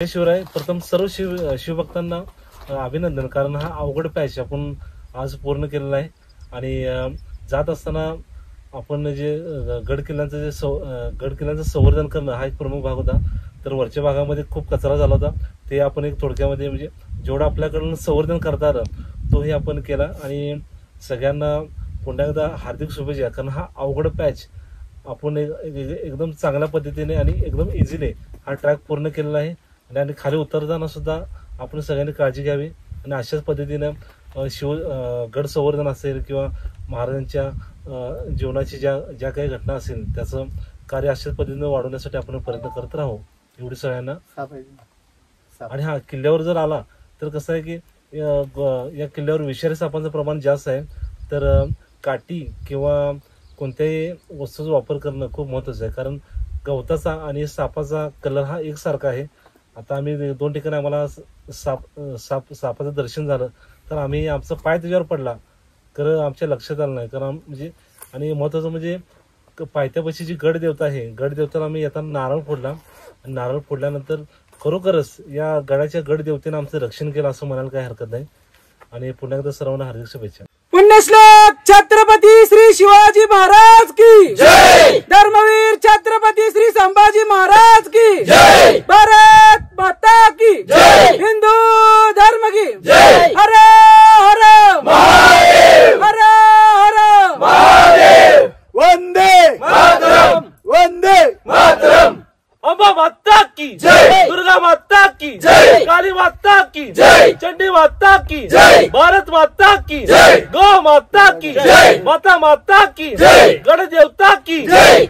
शिवराय प्रथम सर्व शिवभक्तांना अभिनंदन, कारण हा अवघड पॅच आपण आज पूर्ण केलेला आहे. आणि जात असताना आपण जे गड किल्ल्यांचं संवर्धन करणं हा एक प्रमुख भाग होता. तर वरच्या भागामध्ये खूप कचरा झाला होता, ते आपण एक थोडक्यामध्ये म्हणजे जेवढं आपल्याकडून संवर्धन करता आलं तोही आपण केला. आणि सगळ्यांना पुन्हा एकदा हार्दिक शुभेच्छा, कारण हा अवघड पॅच आपण एकदम चांगल्या पद्धतीने आणि एकदम इझिली हा ट्रॅक पूर्ण केलेला आहे. आणि खाली उतरताना सुद्धा आपण सगळ्यांनी काळजी घ्यावी. आणि अशाच पद्धतीनं गड संवर्धन असेल किंवा महाराजांच्या जीवनाची ज्या काही घटना असेल त्याचं कार्य अशाच पद्धतीनं वाढवण्यासाठी आपण प्रयत्न करत राहू, एवढी सगळ्यांना. आणि हा किल्ल्यावर जर आला तर कसं आहे की या किल्ल्यावर विषारी सापांचं प्रमाण जास्त आहे. तर काठी किंवा कोणत्याही वस्तूचा वापर करणं खूप महत्वाचं आहे, कारण गवताचा आणि सापाचा कलर हा एकसारखा आहे. आता आम्ही 2 ठिकाणी आम्हाला सापाचं दर्शन झालं, तर आम्ही आमचा पाय त्याच्यावर पडला, खरं आमच्या लक्षात आलं नाही. कारण म्हणजे आणि महत्वाचं म्हणजे पायथ्यापाशी जी गड देवता आहे, गड देवताला आम्ही येताना नारळ फोडला. आणि नारळ फोडल्यानंतर खरोखरच या गडाच्या गड देवतेनं आमचं रक्षण केलं असं म्हणायला काही हरकत नाही. आणि पुन्हा एकदा सर्वांना हार्दिक शुभेच्छा. पुण्यश्लोक छत्रपती श्री शिवाजी महाराज की जय. धर्मवीर छत्रपती श्री संभाजी महाराज की जय. भारत माता की जय. हिंदू धर्म की जय. हर हर महादेव, हर हर महादेव. वंदे मातरम, वंदे मातरम. अंबा माता की जय. दुर्गा माता की जय. काली माता की जय. चंडी माता की जय. भारत माता की जय. गौ माता की जय. माता की जय. गण देवता की जय.